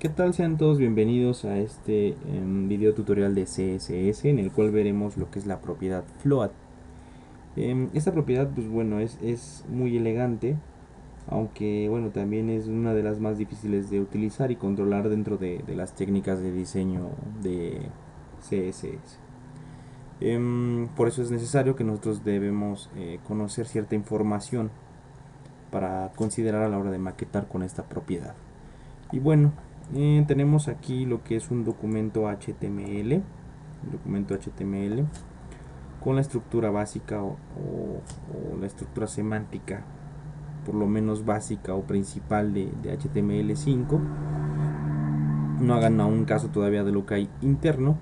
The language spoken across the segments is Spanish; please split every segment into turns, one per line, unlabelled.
¿Qué tal? Sean todos bienvenidos a este video tutorial de CSS en el cual veremos lo que es la propiedad float. Esta propiedad pues bueno es muy elegante, aunque bueno también es una de las más difíciles de utilizar y controlar dentro de las técnicas de diseño de CSS. Por eso es necesario que nosotros debemos conocer cierta información para considerar a la hora de maquetar con esta propiedad. Y bueno, tenemos aquí lo que es un documento HTML con la estructura básica o la estructura semántica, por lo menos básica o principal de HTML5. No hagan aún caso todavía de lo que hay interno.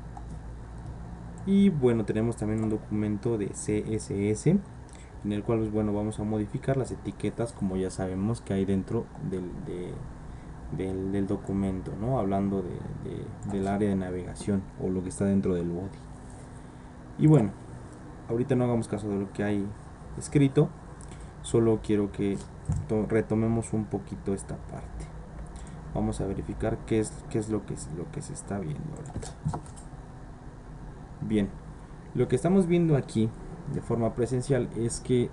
Y bueno, tenemos también un documento de CSS en el cual pues, bueno, vamos a modificar las etiquetas como ya sabemos que hay dentro del documento, ¿no? Hablando del área de navegación o lo que está dentro del body. Y bueno, ahorita no hagamos caso de lo que hay escrito, solo quiero que retomemos un poquito esta parte. Vamos a verificar qué es lo que se está viendo ahorita. Bien, lo que estamos viendo aquí de forma presencial es que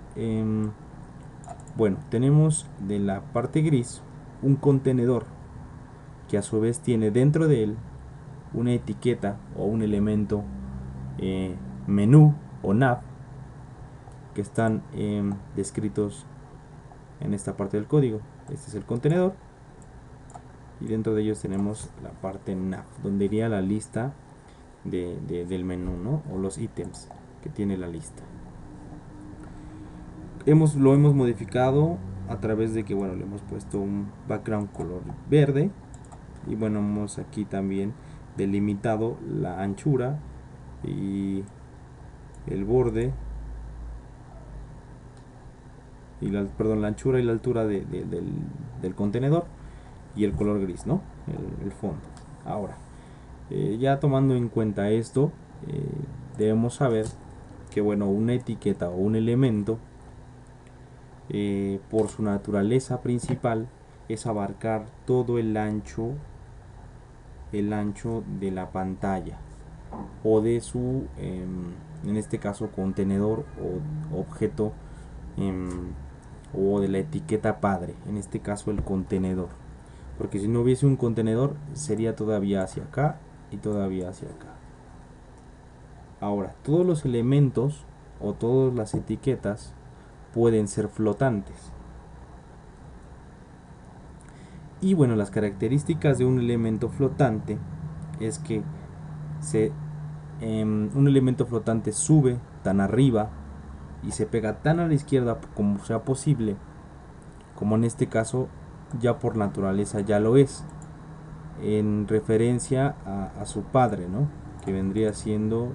bueno, tenemos de la parte gris un contenedor que a su vez tiene dentro de él una etiqueta o un elemento menú o nav que están descritos en esta parte del código. Este es el contenedor y dentro de ellos tenemos la parte nav donde iría la lista del menú, ¿no? O los ítems que tiene la lista. Lo hemos modificado a través de que bueno, le hemos puesto un background color verde y bueno, hemos aquí también delimitado la anchura y el borde y la anchura y la altura del contenedor y el color gris, ¿no? El fondo. Ahora, ya tomando en cuenta esto, debemos saber que bueno, una etiqueta o un elemento por su naturaleza principal es abarcar todo el ancho de la pantalla o de su en este caso contenedor o objeto o de la etiqueta padre, en este caso el contenedor, porque si no hubiese un contenedor sería todavía hacia acá y todavía hacia acá. Ahora, todos los elementos o todas las etiquetas pueden ser flotantes. Y bueno, las características de un elemento flotante es que un elemento flotante sube tan arriba y se pega tan a la izquierda como sea posible, como en este caso ya por naturaleza ya lo es, en referencia a su padre, ¿no? Que vendría siendo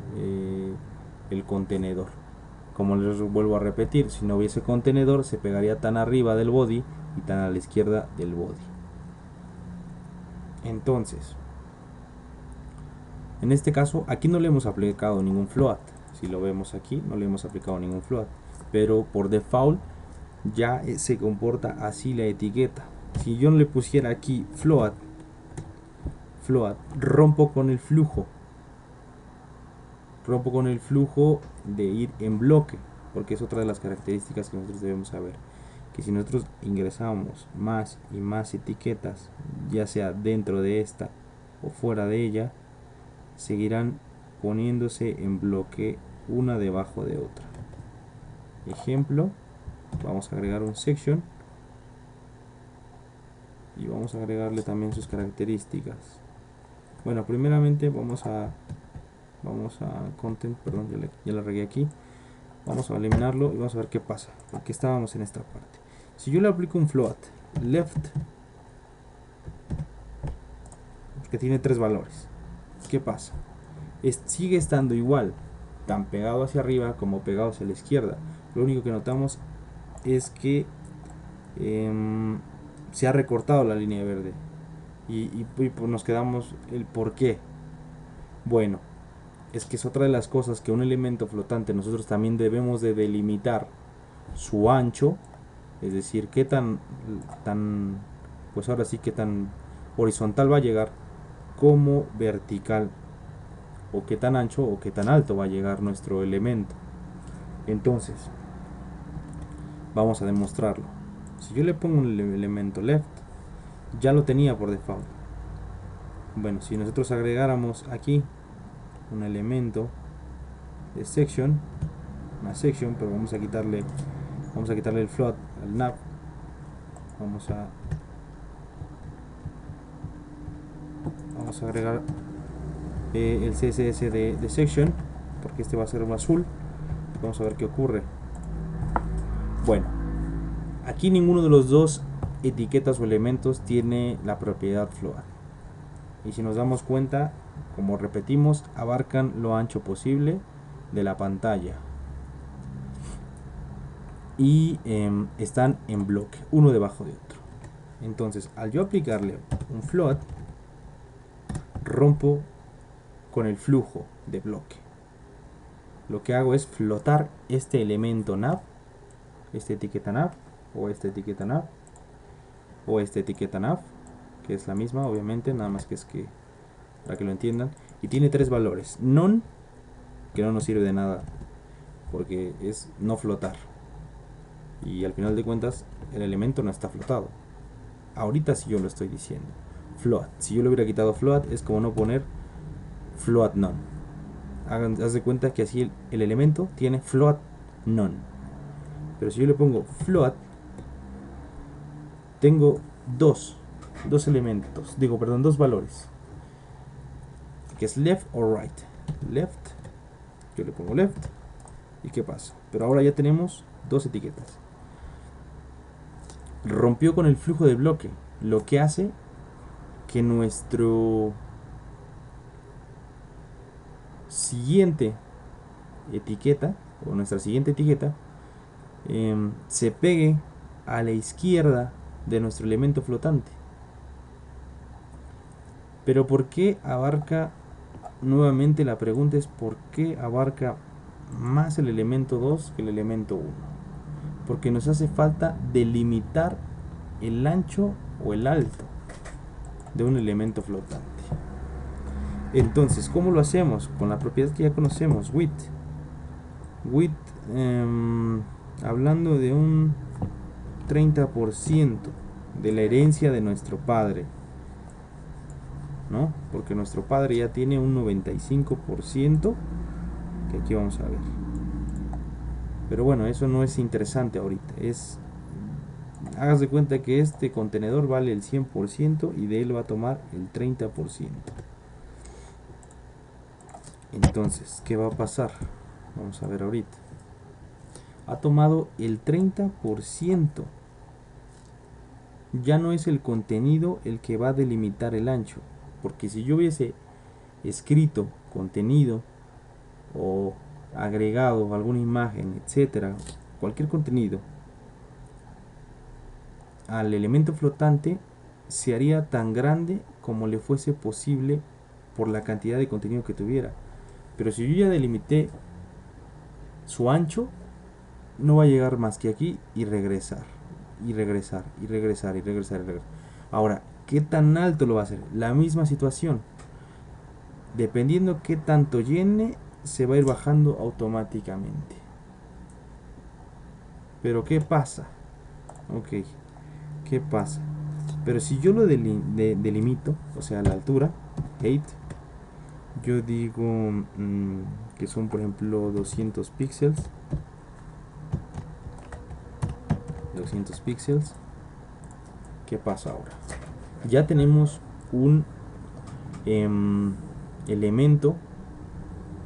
el contenedor. Como les vuelvo a repetir, si no hubiese contenedor se pegaría tan arriba del body y tan a la izquierda del body. Entonces, en este caso aquí no le hemos aplicado ningún float. Si lo vemos aquí, no le hemos aplicado ningún float, pero por default ya se comporta así la etiqueta. Si yo no le pusiera aquí float, rompo con el flujo de ir en bloque, porque es otra de las características que nosotros debemos saber, que si nosotros ingresamos más y más etiquetas, ya sea dentro de esta o fuera de ella, seguirán poniéndose en bloque una debajo de otra. Ejemplo, vamos a agregar un section y vamos a agregarle también sus características. Bueno, primeramente vamos a content, perdón, ya la regué aquí. Vamos a eliminarlo y vamos a ver qué pasa, porque estábamos en esta parte. Si yo le aplico un float left, que tiene 3 valores, ¿qué pasa? Sigue estando igual, tan pegado hacia arriba como pegado hacia la izquierda. Lo único que notamos es que se ha recortado la línea verde y pues nos quedamos el por qué. Bueno, es que es otra de las cosas que un elemento flotante nosotros también debemos de delimitar su ancho, es decir, qué tan pues ahora sí que tan horizontal va a llegar como vertical, o qué tan ancho o qué tan alto va a llegar nuestro elemento. Entonces vamos a demostrarlo. Si yo le pongo un elemento left, ya lo tenía por default. Bueno, si nosotros agregáramos aquí un elemento de section, una section, pero vamos a quitarle el float al nav. Vamos a agregar el CSS de section, porque este va a ser un azul. Vamos a ver qué ocurre. Bueno, aquí ninguno de los dos etiquetas o elementos tiene la propiedad float. Y si nos damos cuenta, como repetimos, abarcan lo ancho posible de la pantalla. Y están en bloque, uno debajo de otro. Entonces, al yo aplicarle un float, rompo con el flujo de bloque. Lo que hago es flotar este elemento nav, esta etiqueta nav, o esta etiqueta nav, o esta etiqueta nav, que es la misma, obviamente, nada más que es que para que lo entiendan. Y tiene tres valores: none, que no nos sirve de nada porque es no flotar, y al final de cuentas el elemento no está flotado. Ahorita sí yo lo estoy diciendo. Float, si yo le hubiera quitado float, es como no poner float none. Haz de cuenta que así el elemento tiene float none. Pero si yo le pongo float, tengo dos elementos, dos valores, que es left o right. Left, yo le pongo left, ¿y qué pasa? Pero ahora ya tenemos dos etiquetas. Rompió con el flujo de bloque, lo que hace que nuestro siguiente etiqueta, o nuestra siguiente etiqueta, se pegue a la izquierda de nuestro elemento flotante. Pero ¿por qué abarca? Nuevamente la pregunta es: ¿por qué abarca más el elemento 2 que el elemento 1? Porque nos hace falta delimitar el ancho o el alto de un elemento flotante. Entonces, ¿cómo lo hacemos? Con la propiedad que ya conocemos, width. Width, hablando de un 30% de la herencia de nuestro padre, ¿no? Porque nuestro padre ya tiene un 95%, que aquí vamos a ver. Pero bueno, eso no es interesante ahorita. Hagas de cuenta que este contenedor vale el 100% y de él va a tomar el 30%. Entonces, ¿qué va a pasar? Vamos a ver ahorita. Ha tomado el 30%. Ya no es el contenido el que va a delimitar el ancho. Porque si yo hubiese escrito contenido o agregado alguna imagen, etcétera, cualquier contenido al elemento flotante, se haría tan grande como le fuese posible por la cantidad de contenido que tuviera. Pero si yo ya delimité su ancho, no va a llegar más que aquí y regresar, y regresar, y regresar, y regresar, y regresar. Ahora, ¿qué tan alto lo va a hacer? La misma situación. Dependiendo qué tanto llene, se va a ir bajando automáticamente. Pero ¿qué pasa? Ok, ¿qué pasa? Pero si yo lo delimito, o sea, la altura, height, yo digo que son, por ejemplo, 200 píxeles. 200 píxeles. ¿Qué pasa ahora? Ya tenemos un elemento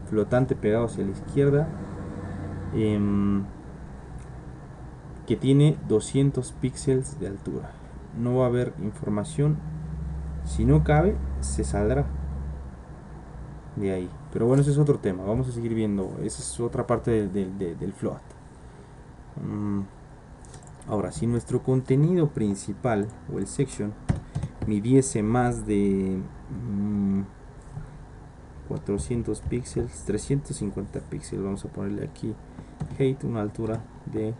flotante pegado hacia la izquierda, que tiene 200 píxeles de altura. No va a haber información. Si no cabe, se saldrá de ahí. Pero bueno, ese es otro tema. Vamos a seguir viendo. Esa es otra parte del float. Ahora, si nuestro contenido principal o el section midiese más de 400 píxeles, 350 píxeles, vamos a ponerle aquí height, una altura de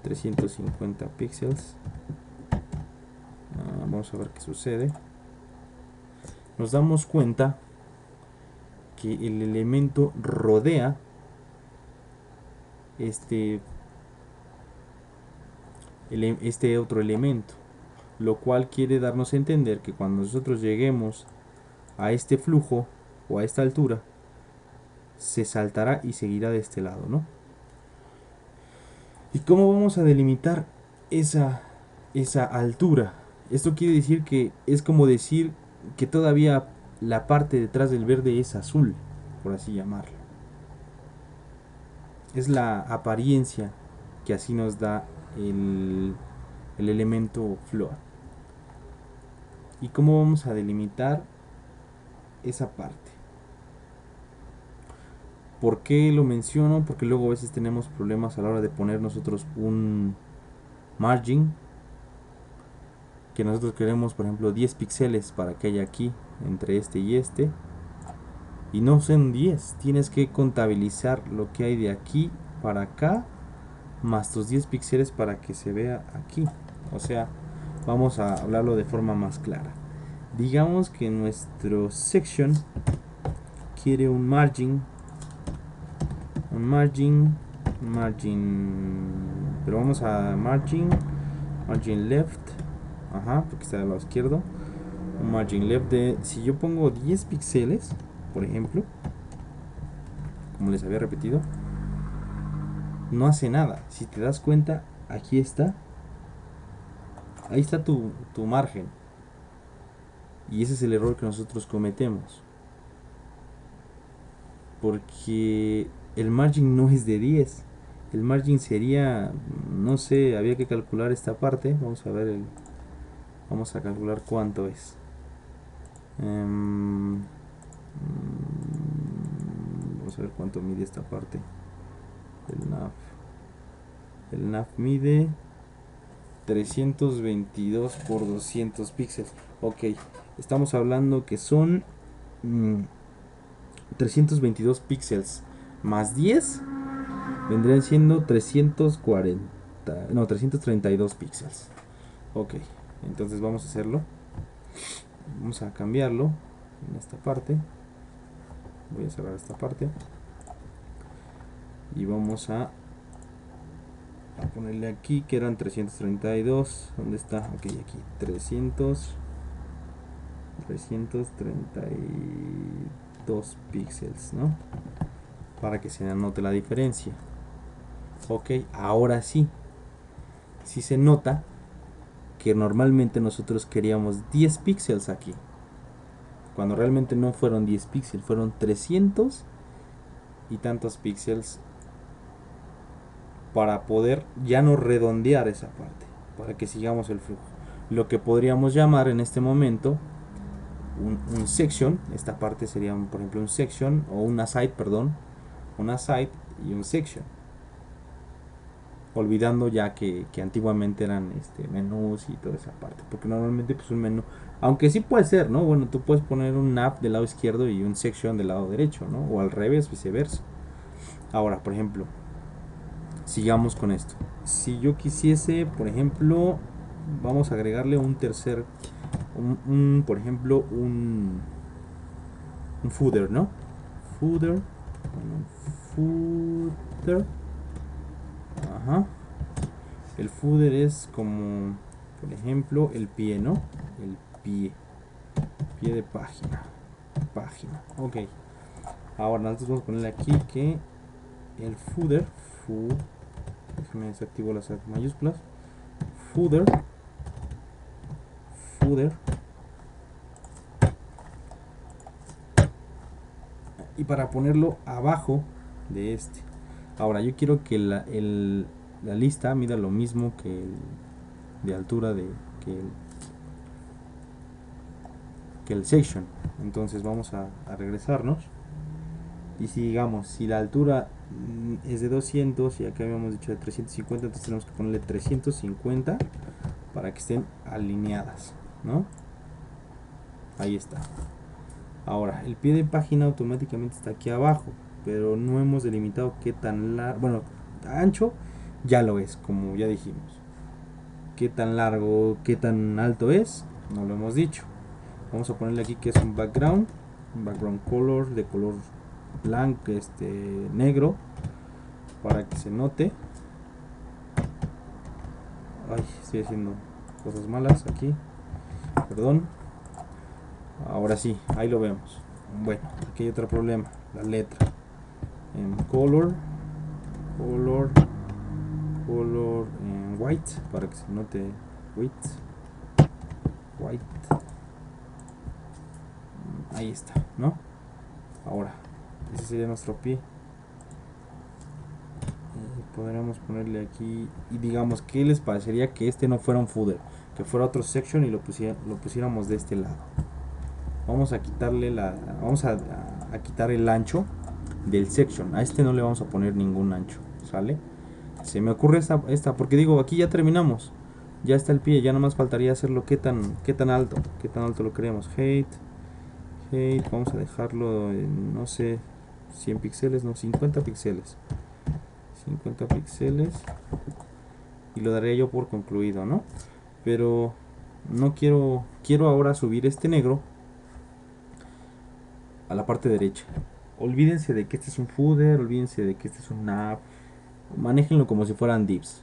350 píxeles. Vamos a ver qué sucede. nos damos cuenta que el elemento rodea este, este otro elemento, lo cual quiere darnos a entender que cuando nosotros lleguemos a este flujo o a esta altura, se saltará y seguirá de este lado, ¿no? ¿Y cómo vamos a delimitar esa altura? Esto quiere decir que es como decir que todavía la parte detrás del verde es azul, por así llamarlo. Es la apariencia que así nos da el elemento float. ¿Y cómo vamos a delimitar esa parte? ¿Por qué lo menciono? Porque luego a veces tenemos problemas a la hora de poner nosotros un margin, que nosotros queremos, por ejemplo, 10 píxeles para que haya aquí entre este y este, y no son 10, tienes que contabilizar lo que hay de aquí para acá más tus 10 píxeles para que se vea aquí. O sea, vamos a hablarlo de forma más clara. Digamos que nuestro section quiere un margin, pero vamos a margin left, ajá, porque está del lado izquierdo. Un margin left de, si yo pongo 10 píxeles, por ejemplo, como les había repetido, no hace nada. Si te das cuenta, aquí está, ahí está tu margen, y ese es el error que nosotros cometemos, porque el margin no es de 10. El margin sería, no sé, había que calcular esta parte. Vamos a ver vamos a calcular cuánto es. Vamos a ver cuánto mide esta parte. El nav mide 322 por 200 píxeles. Ok, estamos hablando que son 322 píxeles más 10 vendrían siendo 340, no, 332 píxeles. Ok, entonces vamos a hacerlo. Vamos a cambiarlo en esta parte. Voy a cerrar esta parte y vamos a ponerle aquí que eran 332. ¿Dónde está? Ok, aquí 332 píxeles, ¿no? Para que se anote la diferencia. Ok, ahora sí se nota que normalmente nosotros queríamos 10 píxeles aquí, cuando realmente no fueron 10 píxeles, fueron 300 y tantos píxeles, para poder ya no redondear esa parte, para que sigamos el flujo. Lo que podríamos llamar en este momento un section. Esta parte sería por ejemplo un section, o una side, perdón, una side y un section, olvidando ya que antiguamente eran menús y toda esa parte, porque normalmente pues un menú, aunque sí puede ser, ¿no? Bueno, tú puedes poner un nav del lado izquierdo y un section del lado derecho, ¿no? O al revés, viceversa. Ahora, por ejemplo, sigamos con esto. Si yo quisiese, por ejemplo, vamos a agregarle un tercer, por ejemplo, un footer, ¿no? Footer, ajá. El footer es como, por ejemplo, el pie, ¿no? El pie de página. Ok. Ahora nosotros vamos a ponerle aquí que el footer, déjame desactivo las mayúsculas. Footer. Y para ponerlo abajo de este. Ahora yo quiero que la lista mida lo mismo que de altura que el section. Entonces vamos a regresarnos. Y si digamos, si la altura es de 200 y acá habíamos dicho de 350, entonces tenemos que ponerle 350 para que estén alineadas, ¿no? Ahí está. Ahora, el pie de página automáticamente está aquí abajo, pero no hemos delimitado qué tan largo, bueno, ancho ya lo es, como ya dijimos. Qué tan largo, qué tan alto es, no lo hemos dicho. Vamos a ponerle aquí que es un background color de color blanco, negro, para que se note. Ay, estoy haciendo cosas malas aquí, perdón. Ahora sí, ahí lo vemos. Bueno, aquí hay otro problema, la letra. En color en white, para que se note white. Ahí está, ¿no? Ahora, ese sería nuestro pie. Podríamos ponerle aquí y digamos, ¿qué les parecería que este no fuera un footer, que fuera otro section y lo pusiéramos de este lado? Vamos a quitarle vamos a quitar el ancho del section. A este no le vamos a poner ningún ancho, ¿sale? Se me ocurre esta porque digo, aquí ya terminamos. Ya está el pie, ya nomás faltaría hacerlo qué tan alto lo queremos. Height, vamos a dejarlo en, no sé, 100 píxeles, no, 50 píxeles. 50 píxeles y lo daré yo por concluido, ¿no? Pero no quiero ahora subir este negro a la parte derecha. Olvídense de que este es un footer, olvídense de que este es un nav, manéjenlo como si fueran divs.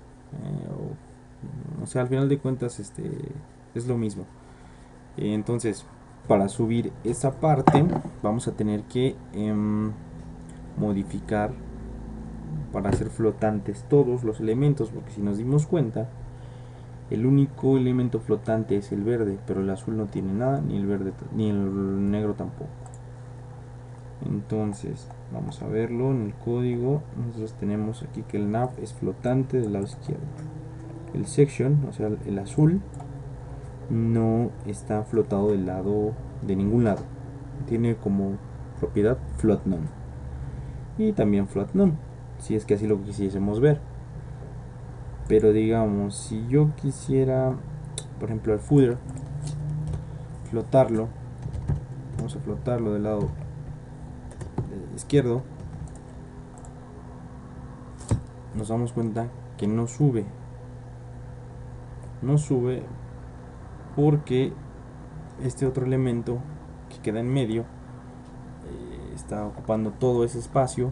O sea, al final de cuentas es lo mismo. Entonces, para subir esa parte vamos a tener que modificar para hacer flotantes todos los elementos, porque si nos dimos cuenta, el único elemento flotante es el verde, pero el azul no tiene nada, ni el verde ni el negro tampoco. Entonces vamos a verlo en el código. Nosotros tenemos aquí que el nav es flotante del lado izquierdo. El section, o sea el azul, no está flotado del lado, de ningún lado. Tiene como propiedad float none y también float none, si es que así lo quisiésemos ver. Pero digamos, si yo quisiera, por ejemplo, el footer, flotarlo, vamos a flotarlo del lado izquierdo, nos damos cuenta que no sube porque este otro elemento que queda en medio está ocupando todo ese espacio,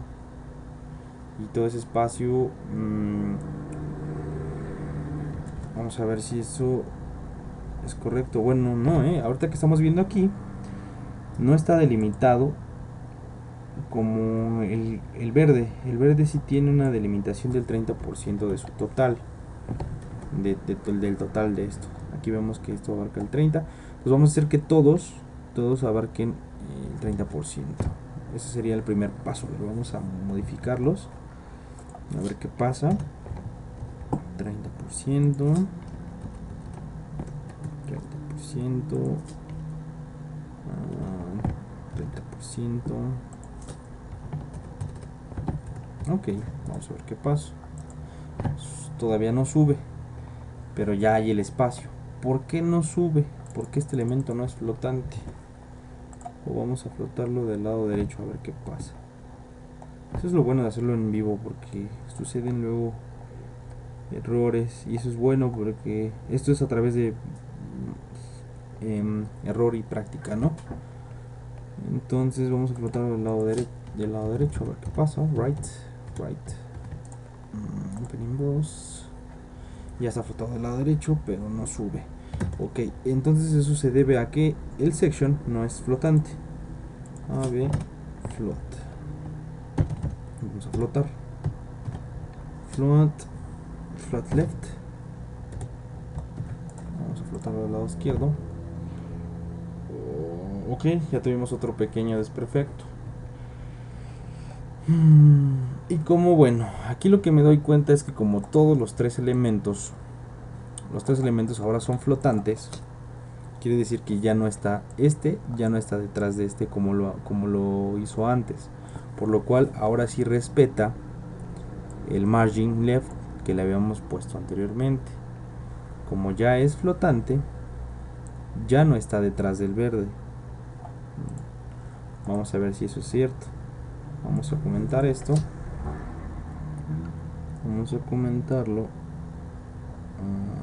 y todo ese espacio vamos a ver si eso es correcto. Bueno, no, ahorita que estamos viendo aquí no está delimitado como el verde. El verde sí tiene una delimitación del 30% de su total, del total de esto. Aquí vemos que esto abarca el 30%. Pues vamos a hacer que todos abarquen el 30%. Ese sería el primer paso. Vamos a modificarlos, a ver qué pasa. 30%, 30%, ok, vamos a ver qué pasa. Todavía no sube, pero ya hay el espacio. ¿Por qué no sube? Porque este elemento no es flotante. O vamos a flotarlo del lado derecho a ver qué pasa. Eso es lo bueno de hacerlo en vivo, porque suceden luego errores, y eso es bueno porque esto es a través de error y práctica, ¿no? Entonces vamos a flotarlo del lado derecho a ver qué pasa. Right, opening bros. Ya está flotado del lado derecho, pero no sube. Ok, entonces eso se debe a que el section no es flotante. A ver, float. Vamos a flotar. Float left. Vamos a flotarlo del lado izquierdo. Ok, ya tuvimos otro pequeño desperfecto. Y como bueno, aquí lo que me doy cuenta es que como todos los tres elementos ahora son flotantes, quiere decir que ya no está detrás de este como lo hizo antes, por lo cual ahora sí respeta el margin left que le habíamos puesto anteriormente. Como ya es flotante, ya no está detrás del verde. Vamos a ver si eso es cierto. Vamos a comentar esto. Vamos a comentarlo.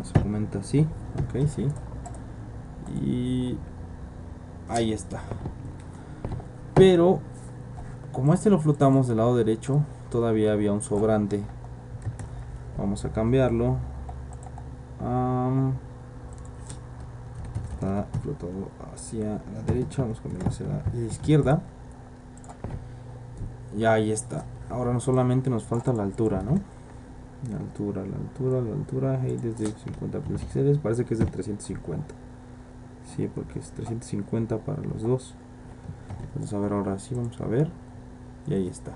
Se comenta así. Ok, sí. Y Ahí está. Pero como este lo flotamos del lado derecho, todavía había un sobrante. Vamos a cambiarlo. Está flotado hacia la derecha, vamos a cambiarlo hacia la izquierda. Y ahí está. Ahora no solamente nos falta la altura, ¿no? La altura. Hey, desde 50 píxeles, parece que es de 350. Sí, porque es 350 para los dos. Vamos a ver ahora sí, vamos a ver. Y ahí está.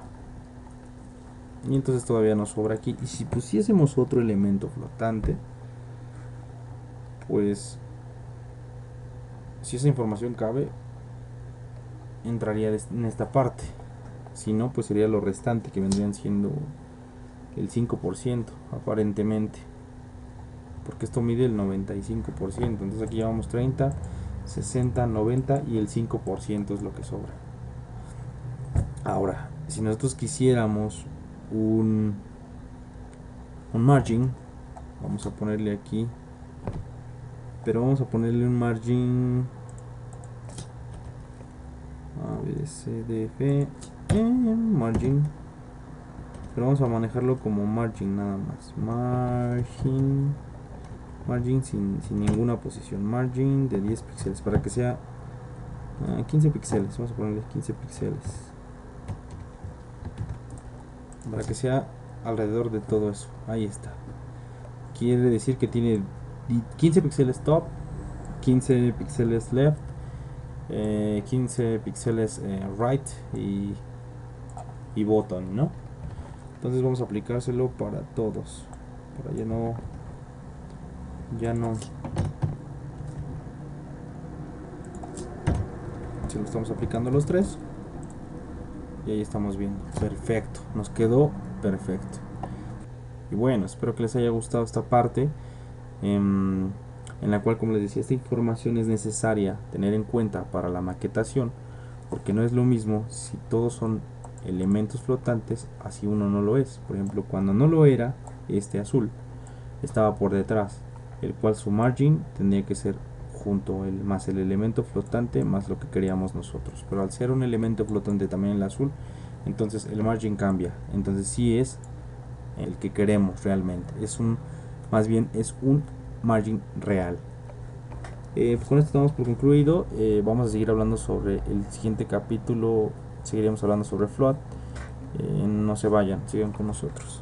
Y entonces todavía nos sobra aquí. Y si pusiésemos otro elemento flotante, pues si esa información cabe, entraría en esta parte. Si no, pues sería lo restante, que vendrían siendo el 5% aparentemente, porque esto mide el 95%. Entonces aquí llevamos 30, 60, 90 y el 5% es lo que sobra. Ahora, si nosotros quisiéramos un margin, vamos a ponerle aquí, pero vamos a ponerle un margin ABCDF margin, pero vamos a manejarlo como margin nada más. Margin sin ninguna posición. Margin de 10 píxeles para que sea 15 píxeles. Vamos a ponerle 15 píxeles para que sea alrededor de todo eso. Ahí está. Quiere decir que tiene 15 píxeles top, 15 píxeles left, 15 píxeles right y bottom, ¿no? Entonces vamos a aplicárselo para todos, para ya no se lo estamos aplicando los tres y ahí estamos viendo. Perfecto, nos quedó perfecto. Y bueno, espero que les haya gustado esta parte en la cual, como les decía, esta información es necesaria tener en cuenta para la maquetación, porque no es lo mismo si todos son elementos flotantes así uno no lo es. Por ejemplo, cuando no lo era, este azul estaba por detrás, el cual su margin tendría que ser junto más el elemento flotante más lo que queríamos nosotros. Pero al ser un elemento flotante también el azul, entonces el margin cambia. Entonces sí es el que queremos realmente. Más bien es un margin real. Pues con esto estamos por concluido. Vamos a seguir hablando sobre el siguiente capítulo. Seguiremos hablando sobre float. No se vayan, sigan con nosotros.